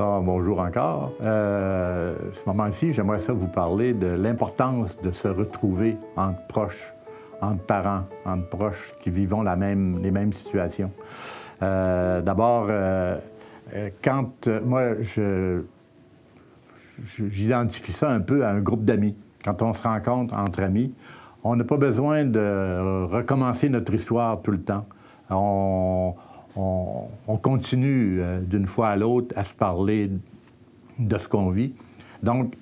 Bon, bonjour encore. Ce moment-ci, j'aimerais ça vous parler de l'importance de se retrouver entre proches, entre parents, entre proches qui vivons les mêmes situations. D'abord, quand moi, j'identifie ça un peu à un groupe d'amis. Quand on se rencontre entre amis, on n'a pas besoin de recommencer notre histoire tout le temps. On continue d'une fois à l'autre à se parler de ce qu'on vit. Donc,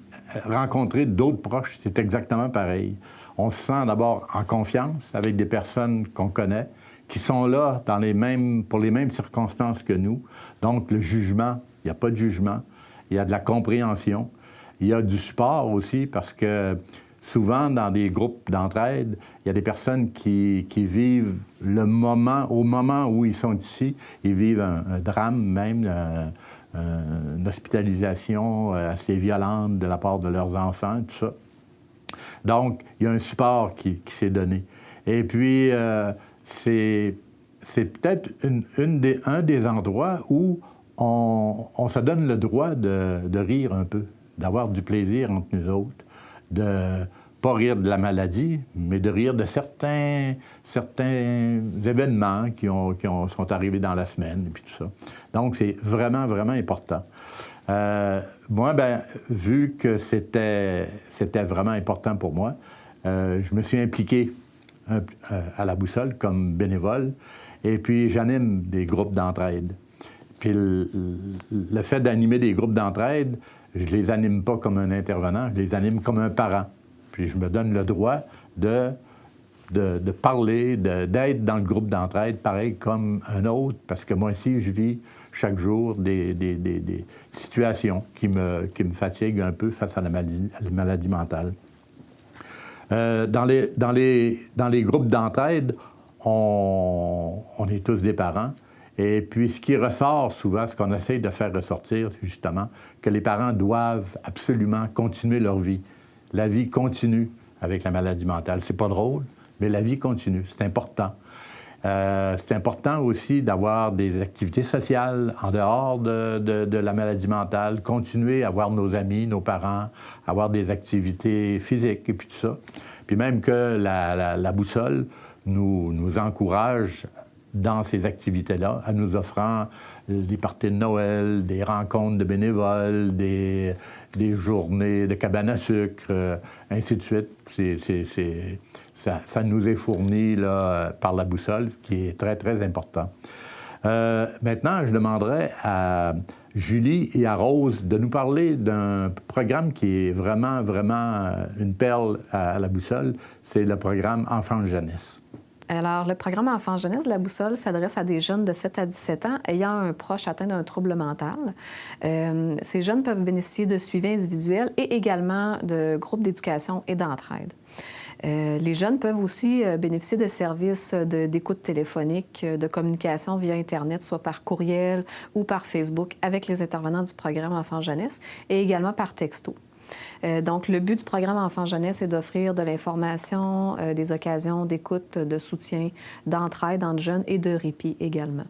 rencontrer d'autres proches, c'est exactement pareil. On se sent d'abord en confiance avec des personnes qu'on connaît, qui sont là pour les mêmes circonstances que nous. Donc, le jugement, il n'y a pas de jugement. Il y a de la compréhension. Il y a du support aussi, parce que souvent, dans des groupes d'entraide, il y a des personnes qui vivent au moment où ils sont ici, ils vivent un drame même, une hospitalisation assez violente de la part de leurs enfants, tout ça. Donc, il y a un support qui s'est donné. Et puis, c'est peut-être un des endroits où on se donne le droit de rire un peu, d'avoir du plaisir entre nous autres, de pas rire de la maladie, mais de rire de certains événements qui sont arrivés dans la semaine et puis tout ça. Donc, c'est vraiment, vraiment important. Moi, vu que c'était vraiment important pour moi, je me suis impliqué à la Boussole comme bénévole, et puis j'anime des groupes d'entraide. Puis le fait d'animer des groupes d'entraide, je ne les anime pas comme un intervenant, je les anime comme un parent. Puis je me donne le droit de parler, d'être dans le groupe d'entraide, pareil comme un autre, parce que moi aussi, je vis chaque jour des situations qui me fatiguent un peu face à la maladie mentale. Dans les groupes d'entraide, on est tous des parents. Et puis, ce qui ressort souvent, ce qu'on essaye de faire ressortir, c'est justement que les parents doivent absolument continuer leur vie. La vie continue avec la maladie mentale. C'est pas drôle, mais la vie continue. C'est important. C'est important aussi d'avoir des activités sociales en dehors de la maladie mentale, continuer à voir nos amis, nos parents, avoir des activités physiques et puis tout ça. Puis même que la Boussole nous encourage dans ces activités-là, en nous offrant des parties de Noël, des rencontres de bénévoles, des journées de cabane à sucre, ainsi de suite. Ça nous est fourni là, par la Boussole, qui est très, très important. Maintenant, je demanderai à Julie et à Rose de nous parler d'un programme qui est vraiment, vraiment une perle à la Boussole. C'est le programme Enfants-Jeunesse. Alors, le programme Enfants-Jeunesse de la Boussole s'adresse à des jeunes de 7 à 17 ans ayant un proche atteint d'un trouble mental. Ces jeunes peuvent bénéficier de suivi individuel et également de groupes d'éducation et d'entraide. Les jeunes peuvent aussi bénéficier de services d'écoute téléphonique, de communication via Internet, soit par courriel ou par Facebook avec les intervenants du programme Enfants-Jeunesse et également par texto. Donc, le but du programme Enfants-Jeunesse est d'offrir de l'information, des occasions d'écoute, de soutien, d'entraide entre jeunes et de répit également.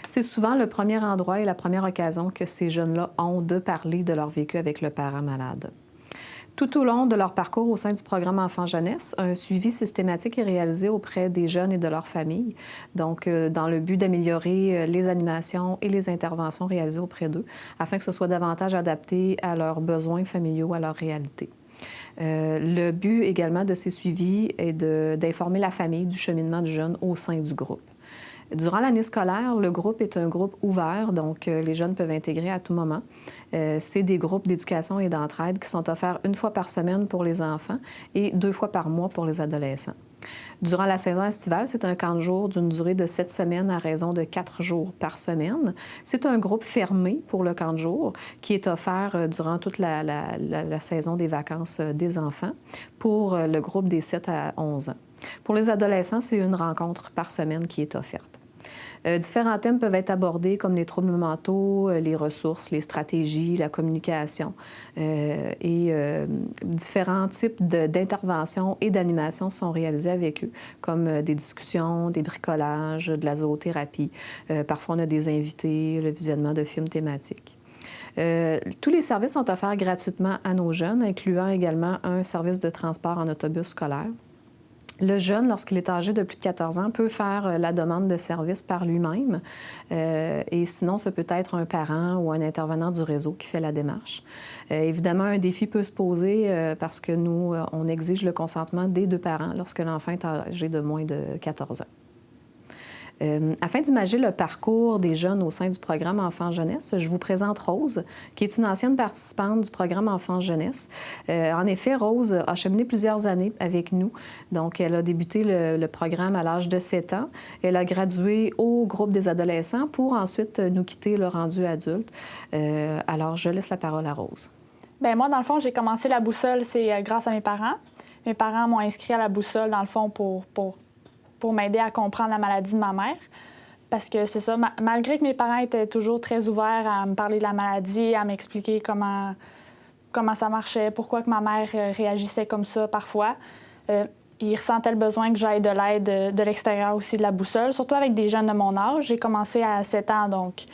C'est souvent le premier endroit et la première occasion que ces jeunes-là ont de parler de leur vécu avec le parent malade. Tout au long de leur parcours au sein du programme Enfants-Jeunesse, un suivi systématique est réalisé auprès des jeunes et de leurs familles, donc dans le but d'améliorer les animations et les interventions réalisées auprès d'eux, afin que ce soit davantage adapté à leurs besoins familiaux, à leur réalité. Le but également de ces suivis est d'informer la famille du cheminement du jeune au sein du groupe. Durant l'année scolaire, le groupe est un groupe ouvert, donc les jeunes peuvent intégrer à tout moment. C'est des groupes d'éducation et d'entraide qui sont offerts une fois par semaine pour les enfants et 2 fois par mois pour les adolescents. Durant la saison estivale, c'est un camp de jour d'une durée de 7 semaines à raison de 4 jours par semaine. C'est un groupe fermé pour le camp de jour qui est offert durant toute la saison des vacances des enfants pour le groupe des 7 à 11 ans. Pour les adolescents, c'est une rencontre par semaine qui est offerte. Différents thèmes peuvent être abordés comme les troubles mentaux, les ressources, les stratégies, la communication et différents types d'interventions et d'animations sont réalisés avec eux, comme des discussions, des bricolages, de la zoothérapie. Parfois, on a des invités, le visionnement de films thématiques. Tous les services sont offerts gratuitement à nos jeunes, incluant également un service de transport en autobus scolaire. Le jeune, lorsqu'il est âgé de plus de 14 ans, peut faire la demande de service par lui-même et sinon, ce peut être un parent ou un intervenant du réseau qui fait la démarche. Évidemment, un défi peut se poser parce que nous, on exige le consentement des 2 parents lorsque l'enfant est âgé de moins de 14 ans. Afin d'imager le parcours des jeunes au sein du programme Enfants-Jeunesse, je vous présente Rose, qui est une ancienne participante du programme Enfants-Jeunesse. En effet, Rose a cheminé plusieurs années avec nous. Donc, elle a débuté le programme à l'âge de 7 ans. Elle a gradué au groupe des adolescents pour ensuite nous quitter le rendu adulte. Alors, je laisse la parole à Rose. Bien, moi, dans le fond, j'ai commencé la boussole, c'est grâce à mes parents. Mes parents m'ont inscrit à la boussole, dans le fond, pour m'aider à comprendre la maladie de ma mère. Parce que c'est ça, malgré que mes parents étaient toujours très ouverts à me parler de la maladie, à m'expliquer comment ça marchait, pourquoi que ma mère réagissait comme ça parfois, ils ressentaient le besoin que j'aille de l'aide de l'extérieur aussi de la boussole, surtout avec des jeunes de mon âge. J'ai commencé à 7 ans, donc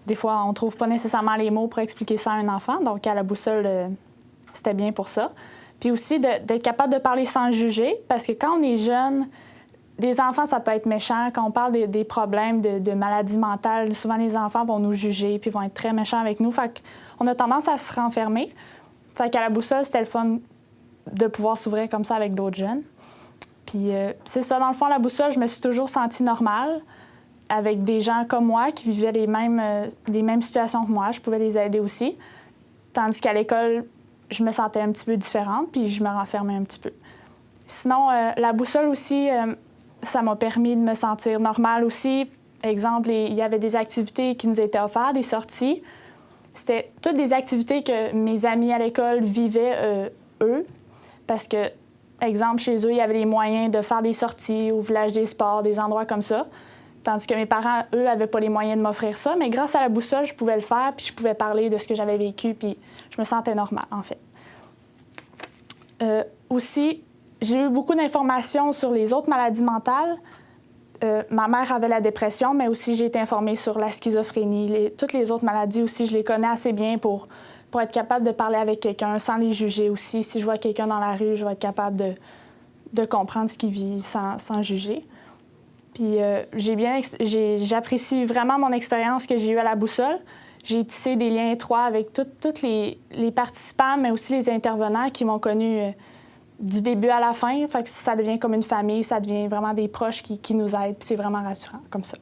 des fois, on ne trouve pas nécessairement les mots pour expliquer ça à un enfant. Donc, à la boussole, c'était bien pour ça. Puis aussi, d'être capable de parler sans juger, parce que quand on est jeune, des enfants, ça peut être méchant. Quand on parle des problèmes de maladies mentales, souvent les enfants vont nous juger puis vont être très méchants avec nous. Fait qu'on a tendance à se renfermer. Fait qu'à la boussole, c'était le fun de pouvoir s'ouvrir comme ça avec d'autres jeunes. Puis c'est ça, dans le fond, à la boussole, je me suis toujours sentie normale avec des gens comme moi qui vivaient les mêmes situations que moi. Je pouvais les aider aussi. Tandis qu'à l'école, je me sentais un petit peu différente puis je me renfermais un petit peu. Sinon, la boussole aussi... ça m'a permis de me sentir normale aussi. Exemple, il y avait des activités qui nous étaient offertes, des sorties. C'était toutes des activités que mes amis à l'école vivaient, eux. Parce que, exemple, chez eux, il y avait les moyens de faire des sorties au village des sports, des endroits comme ça. Tandis que mes parents, eux, n'avaient pas les moyens de m'offrir ça. Mais grâce à la boussole, je pouvais le faire, puis je pouvais parler de ce que j'avais vécu, puis je me sentais normale, en fait. Aussi, j'ai eu beaucoup d'informations sur les autres maladies mentales. Ma mère avait la dépression, mais aussi j'ai été informée sur la schizophrénie. Toutes les autres maladies aussi, je les connais assez bien pour être capable de parler avec quelqu'un sans les juger aussi. Si je vois quelqu'un dans la rue, je vais être capable de comprendre ce qu'il vit sans juger. Puis j'apprécie vraiment mon expérience que j'ai eue à la boussole. J'ai tissé des liens étroits avec tous les participants, mais aussi les intervenants qui m'ont connue du début à la fin. Fait que ça devient comme une famille, ça devient vraiment des proches qui nous aident, puis c'est vraiment rassurant comme ça.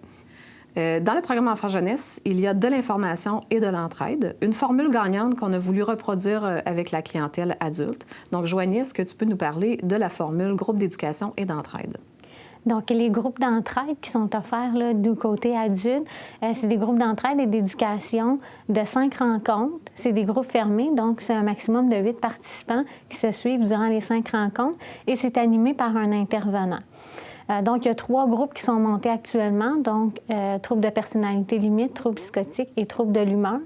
Dans le programme Enfants-Jeunesse, il y a de l'information et de l'entraide, une formule gagnante qu'on a voulu reproduire avec la clientèle adulte. Donc, Joanie, est-ce que tu peux nous parler de la formule groupe d'éducation et d'entraide? Donc, les groupes d'entraide qui sont offerts là, du côté adulte, c'est des groupes d'entraide et d'éducation de 5 rencontres. C'est des groupes fermés, donc c'est un maximum de 8 participants qui se suivent durant les 5 rencontres et c'est animé par un intervenant. Donc, il y a 3 groupes qui sont montés actuellement, donc troubles de personnalité limite, troubles psychotiques et troubles de l'humeur.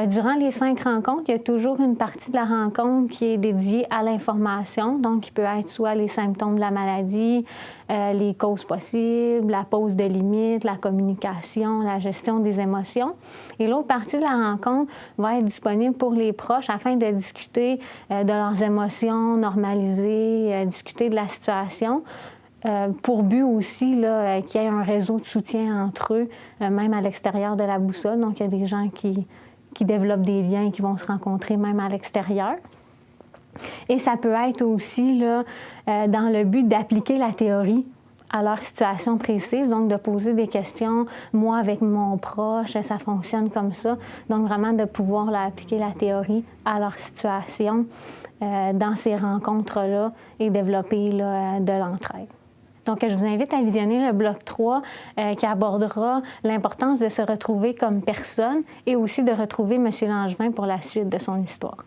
Durant les 5 rencontres, il y a toujours une partie de la rencontre qui est dédiée à l'information. Donc, il peut être soit les symptômes de la maladie, les causes possibles, la pose de limites, la communication, la gestion des émotions. Et l'autre partie de la rencontre va être disponible pour les proches afin de discuter de leurs émotions, normaliser, discuter de la situation. Pour but aussi qu'il y ait un réseau de soutien entre eux, même à l'extérieur de la boussole. Donc, il y a des gens qui développent des liens et qui vont se rencontrer même à l'extérieur. Et ça peut être aussi dans le but d'appliquer la théorie à leur situation précise, donc de poser des questions. Moi, avec mon proche, ça fonctionne comme ça. Donc, vraiment de pouvoir appliquer la théorie à leur situation dans ces rencontres-là et développer de l'entraide. Donc, je vous invite à visionner le bloc 3 qui abordera l'importance de se retrouver comme personne et aussi de retrouver M. Langevin pour la suite de son histoire.